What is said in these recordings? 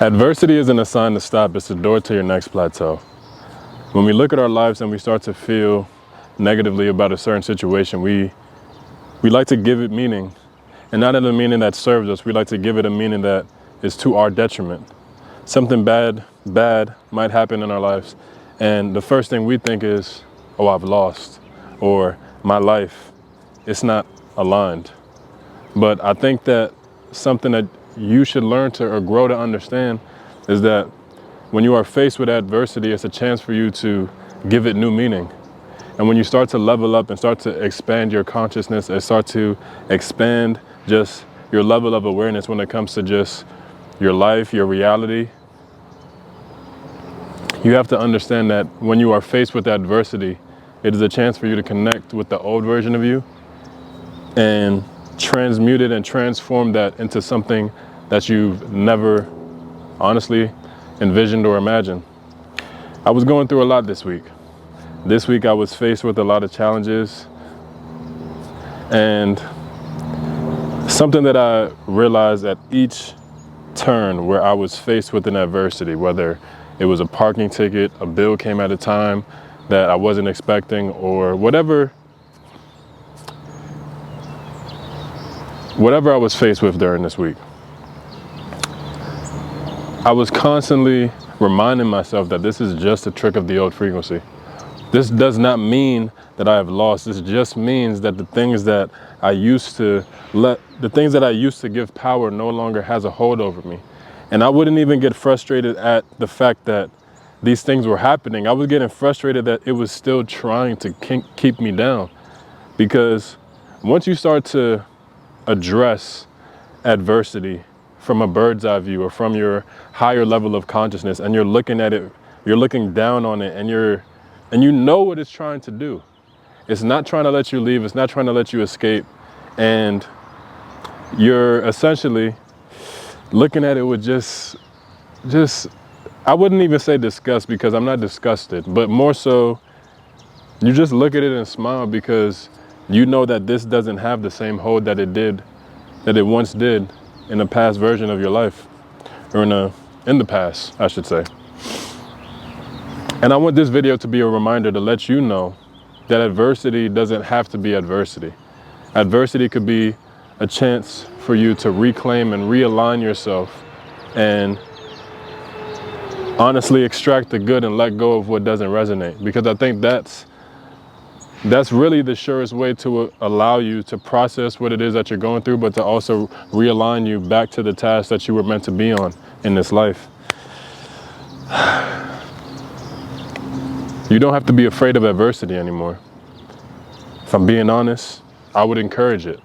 Adversity isn't a sign to stop, it's a door to your next plateau. When we look at our lives and we start to feel negatively about a certain situation, we like to give it meaning. And not in a meaning that serves us, we like to give it a meaning that is to our detriment. Something bad might happen in our lives, and the first thing we think is, oh, I've lost, or my life, it's not aligned. But I think that something that you should learn to or grow to understand is that when you are faced with adversity, it's a chance for you to give it new meaning. And when you start to level up and start to expand your consciousness and start to expand just your level of awareness when it comes to just your life, your reality, you have to understand that when you are faced with adversity, it is a chance for you to connect with the old version of you and transmute it and transform that into something that you've never honestly envisioned or imagined. I was going through a lot this week. This week I was faced with a lot of challenges, and something that I realized at each turn where I was faced with an adversity, whether it was a parking ticket, a bill came at a time that I wasn't expecting, or whatever I was faced with during this week, I was constantly reminding myself that this is just a trick of the old frequency. This does not mean that I have lost. This just means that the things that I used to give power no longer has a hold over me. And I wouldn't even get frustrated at the fact that these things were happening. I was getting frustrated that it was still trying to keep me down. Because once you start to address adversity from a bird's eye view or from your higher level of consciousness, and you're looking at it, you're looking down on it, and you know what it's trying to do. It's not trying to let you leave, it's not trying to let you escape, and you're essentially looking at it with just I wouldn't even say disgust, because I'm not disgusted, but more so you just look at it and smile, because you know that this doesn't have the same hold that it once did in a past version of your life, or in the past, I should say. And I want this video to be a reminder to let you know that adversity doesn't have to be adversity. Adversity could be a chance for you to reclaim and realign yourself and honestly extract the good and let go of what doesn't resonate. Because I think that's really the surest way to allow you to process what it is that you're going through, but to also realign you back to the task that you were meant to be on in this life. You don't have to be afraid of adversity anymore. If I'm being honest, I would encourage it.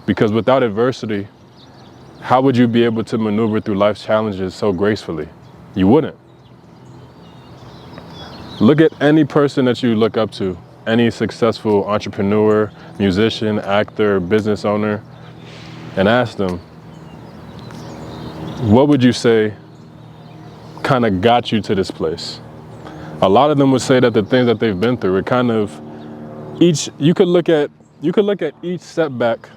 Because without adversity, how would you be able to maneuver through life's challenges so gracefully? You wouldn't. Look at any person that you look up to, any successful entrepreneur, musician, actor, business owner, and ask them, what would you say kind of got you to this place? A lot of them would say that the things that they've been through, it kind of you could look at each setback,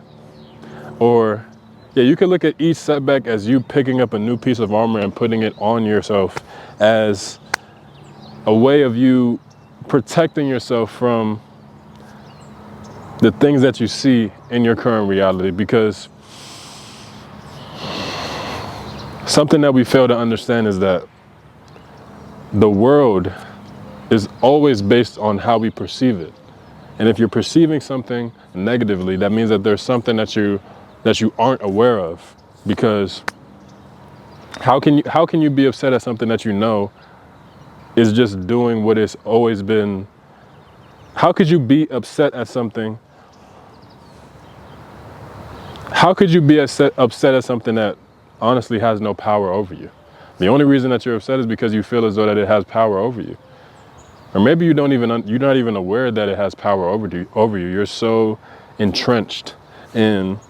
or you could look at each setback as you picking up a new piece of armor and putting it on yourself as a way of you protecting yourself from the things that you see in your current reality. Because something that we fail to understand is that the world is always based on how we perceive it. And if you're perceiving something negatively, that means that there's something that you aren't aware of. Because how can you be upset at something that you know is just doing what it's always been? How could you be upset at something? How could you be upset at something that honestly has no power over you? The only reason that you're upset is because you feel as though that it has power over you. Or maybe you're not even aware that it has power over you. You're so entrenched in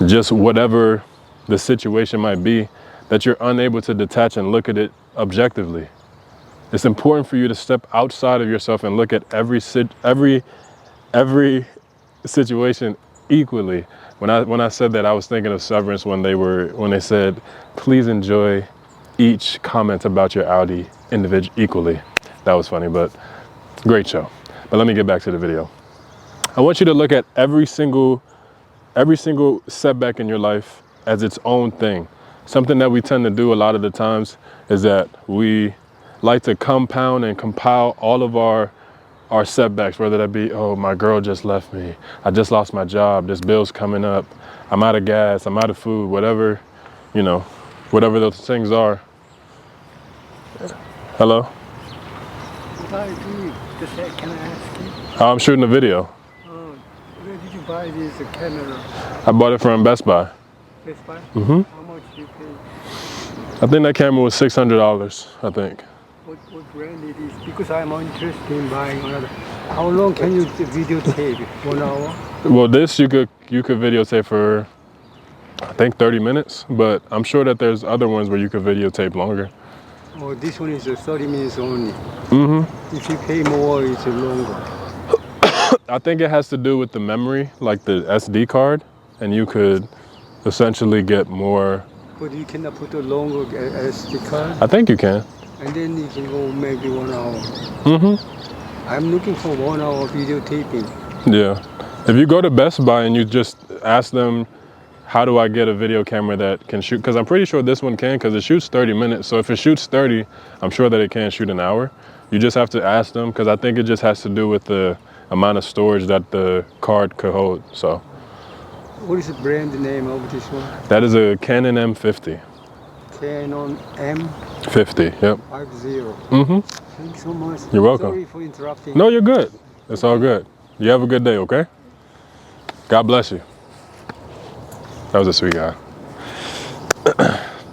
just whatever the situation might be that you're unable to detach and look at it objectively. It's important for you to step outside of yourself and look at every situation equally, When I said that, I was thinking of Severance when they said, please enjoy each comment about your Audi equally. That was funny, but great show. But let me get back to the video. I want you to look at every single setback in your life as its own thing. Something that we tend to do a lot of the times is that we like to compound and compile all of our setbacks, whether that be, oh, my girl just left me, I just lost my job, this bill's coming up, I'm out of gas, I'm out of food, whatever, you know, whatever those things are. Hello? What are you doing? Can I ask you? I'm shooting a video. Where did you buy this camera? I bought it from Best Buy. Best Buy? Mm-hmm. How much you pay? I think that camera was $600, I think. What brand it is? Because I'm interested in buying another. How long can you videotape? 1 hour? Well, this you could videotape for, I think, 30 minutes, but I'm sure that there's other ones where you could videotape longer. Oh, this one is 30 minutes only. Mm-hmm. If you pay more, it's longer. I think it has to do with the memory, like the SD card, and you could essentially get more. But you cannot put a longer SD card? I think you can. And then you can go maybe 1 hour. Mm-hmm. I'm looking for 1 hour videotaping. Yeah. If you go to Best Buy and you just ask them, how do I get a video camera that can shoot? Because I'm pretty sure this one can, because it shoots 30 minutes. So if it shoots 30, I'm sure that it can shoot an hour. You just have to ask them, because I think it just has to do with the amount of storage that the card could hold. So. What is the brand name of this one? That is a Canon M50. Canon M50. 50, yep. 50. Mm-hmm. Thanks so much. You're welcome. Sorry for interrupting. No, you're good. It's all good. You have a good day, okay? God bless you. That was a sweet guy.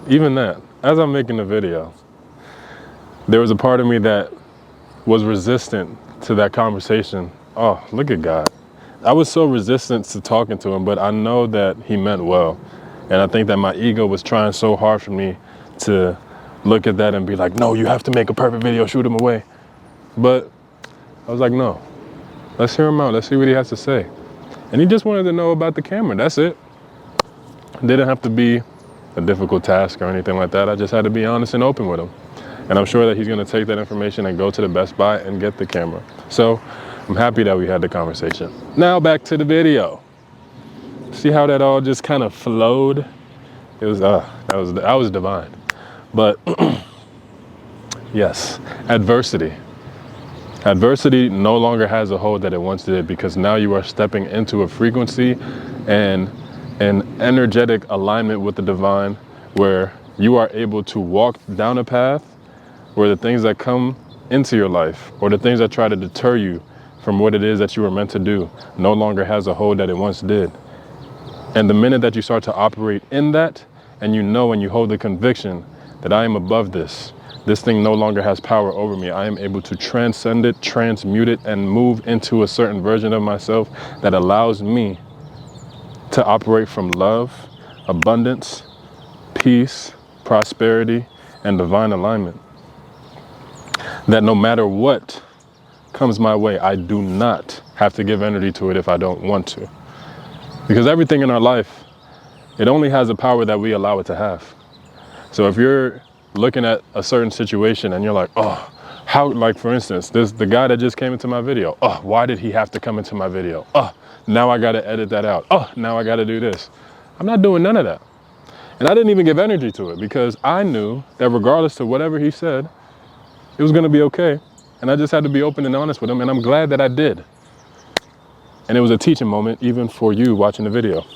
Even that, as I'm making the video, there was a part of me that was resistant to that conversation. Oh, look at God. I was so resistant to talking to him, but I know that he meant well. And I think that my ego was trying so hard for me to look at that and be like, no, you have to make a perfect video, shoot him away. But I was like, no, let's hear him out. Let's see what he has to say. And he just wanted to know about the camera. That's it. It didn't have to be a difficult task or anything like that. I just had to be honest and open with him. And I'm sure that he's going to take that information and go to the Best Buy and get the camera. So I'm happy that we had the conversation. Now back to the video. See how that all just kind of flowed? It was, that was divine. But yes, adversity. Adversity no longer has a hold that it once did, because now you are stepping into a frequency and an energetic alignment with the divine, where you are able to walk down a path where the things that come into your life, or the things that try to deter you from what it is that you were meant to do, no longer has a hold that it once did. And the minute that you start to operate in that, and you know and you hold the conviction that I am above this, this thing no longer has power over me, I am able to transcend it, transmute it, and move into a certain version of myself that allows me to operate from love, abundance, peace, prosperity, and divine alignment. That no matter what comes my way, I do not have to give energy to it if I don't want to. Because everything in our life, it only has the power that we allow it to have. So if you're looking at a certain situation and you're like, oh, how, like for instance, the guy that just came into my video, oh, why did he have to come into my video? Oh, now I gotta edit that out. Oh, now I gotta do this. I'm not doing none of that. And I didn't even give energy to it, because I knew that regardless of whatever he said, it was gonna be okay. And I just had to be open and honest with him, and I'm glad that I did. And it was a teaching moment even for you watching the video.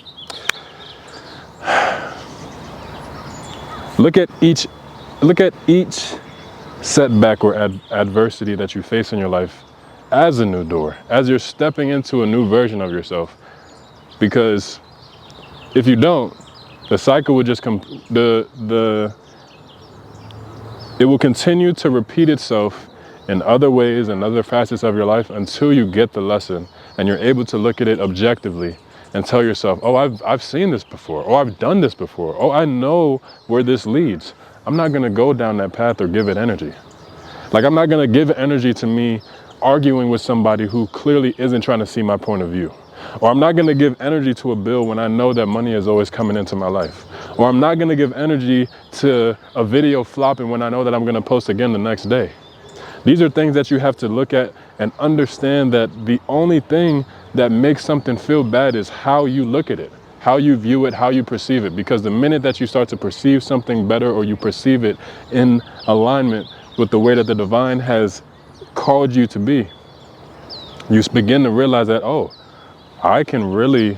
Look at each setback or adversity that you face in your life as a new door, as you're stepping into a new version of yourself. Because if you don't, the cycle would just it will continue to repeat itself in other ways and other facets of your life until you get the lesson and you're able to look at it objectively and tell yourself, oh, I've seen this before. Oh, I've done this before. Oh, I know where this leads. I'm not gonna go down that path or give it energy. Like, I'm not gonna give energy to me arguing with somebody who clearly isn't trying to see my point of view. Or I'm not gonna give energy to a bill when I know that money is always coming into my life. Or I'm not gonna give energy to a video flopping when I know that I'm gonna post again the next day. These are things that you have to look at and understand that the only thing that makes something feel bad is how you look at it, how you view it, how you perceive it. Because the minute that you start to perceive something better, or you perceive it in alignment with the way that the divine has called you to be, you begin to realize that, oh, I can really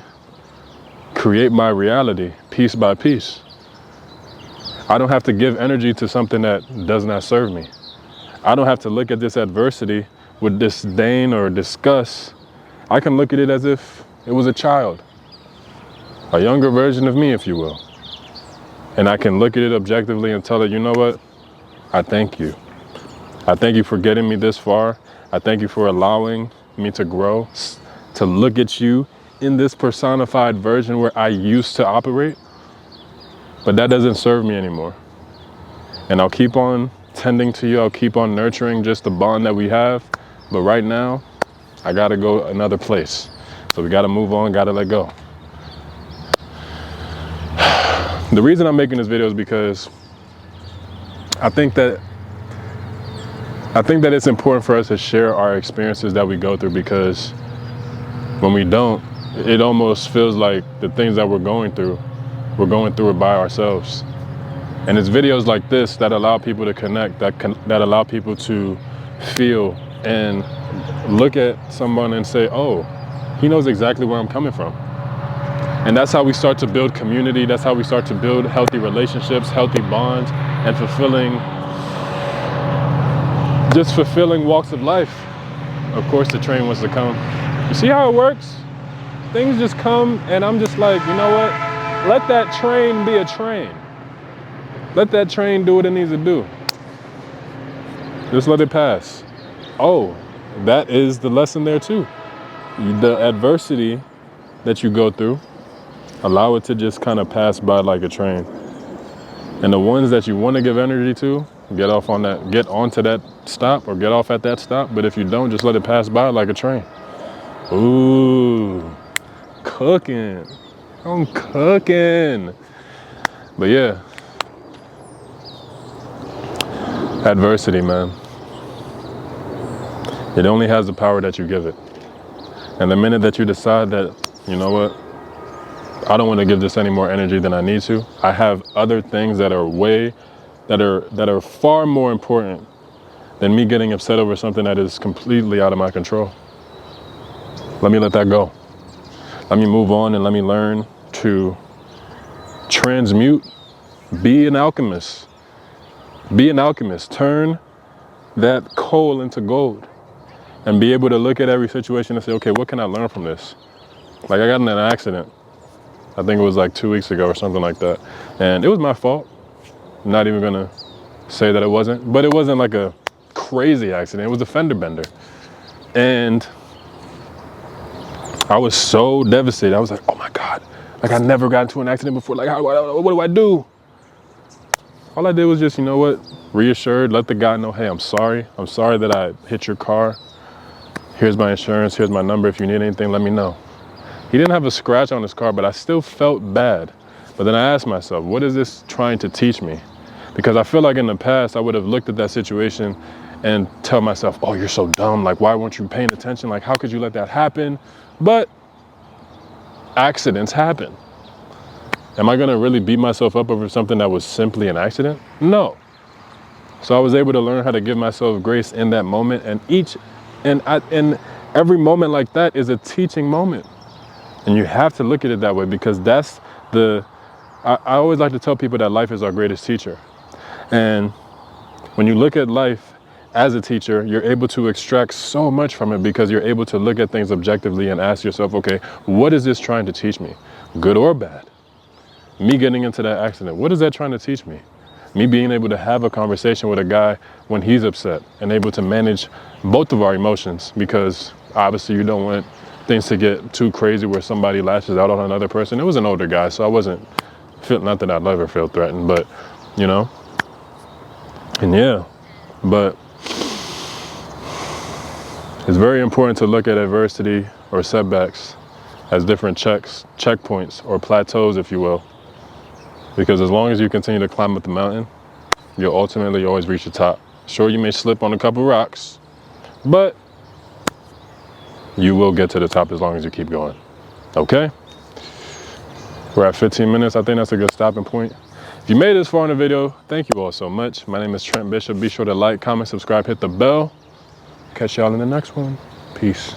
create my reality piece by piece. I don't have to give energy to something that does not serve me. I don't have to look at this adversity with disdain or disgust. I can look at it as if it was a child, a younger version of me, if you will. And I can look at it objectively and tell it, you know what? I thank you. I thank you for getting me this far. I thank you for allowing me to grow, to look at you in this personified version where I used to operate, but that doesn't serve me anymore. And I'll keep on tending to you. I'll keep on nurturing just the bond that we have. But right now, I gotta go another place. So we gotta move on, gotta let go. The reason I'm making this video is because I think that it's important for us to share our experiences that we go through, because when we don't, it almost feels like the things that we're going through it by ourselves. And it's videos like this that allow people to connect, that allow people to feel and look at someone and say, oh, he knows exactly where I'm coming from. And that's how we start to build community. That's how we start to build healthy relationships, healthy bonds, and fulfilling walks of life. Of course, the train wants to come. You see how it works? Things just come, and I'm just like, you know what? Let that train be a train. Let that train do what it needs to do. Just let it pass. Oh, that is the lesson there too. The adversity that you go through, allow it to just kind of pass by like a train. And the ones that you want to give energy to, get onto that stop, or get off at that stop. But if you don't, just let it pass by like a train. Ooh, cooking. I'm cooking. But yeah, adversity, man. It only has the power that you give it. And the minute that you decide that, you know what, I don't want to give this any more energy than I need to, I have other things that are far more important than me getting upset over something that is completely out of my control. Let me let that go. Let me move on, and let me learn to transmute, be an alchemist. Be an alchemist. Turn that coal into gold, and be able to look at every situation and say, okay, what can I learn from this? Like, I got in an accident. I think it was like 2 weeks ago or something like that. And it was my fault. I'm not even gonna say that it wasn't, but it wasn't like a crazy accident. It was a fender bender. And I was so devastated. I was like, oh my God, like I never got into an accident before. Like, what do I do? All I did was just, you know what, reassured, let the guy know, hey, I'm sorry. I'm sorry that I hit your car. Here's my insurance, here's my number. If you need anything, let me know. He didn't have a scratch on his car, but I still felt bad. But then I asked myself, what is this trying to teach me? Because I feel like in the past, I would have looked at that situation and tell myself, oh, you're so dumb. Like, why weren't you paying attention? Like, how could you let that happen? But accidents happen. Am I gonna really beat myself up over something that was simply an accident? No. So I was able to learn how to give myself grace in that moment, and every moment like that is a teaching moment. And you have to look at it that way, because that's I always like to tell people that life is our greatest teacher. And when you look at life as a teacher, you're able to extract so much from it, because you're able to look at things objectively and ask yourself, okay, what is this trying to teach me? Good or bad? Me getting into that accident, what is that trying to teach me? Me being able to have a conversation with a guy when he's upset, and able to manage both of our emotions, because obviously you don't want things to get too crazy where somebody lashes out on another person. It was an older guy, so I wasn't not that I'd ever feel threatened, but you know, and yeah, but it's very important to look at adversity or setbacks has different checkpoints, or plateaus, if you will. Because as long as you continue to climb up the mountain, you'll ultimately always reach the top. Sure, you may slip on a couple rocks, but you will get to the top as long as you keep going. Okay? We're at 15 minutes. I think that's a good stopping point. If you made this far in the video, thank you all so much. My name is Trent Bishop. Be sure to like, comment, subscribe, hit the bell. Catch y'all in the next one. Peace.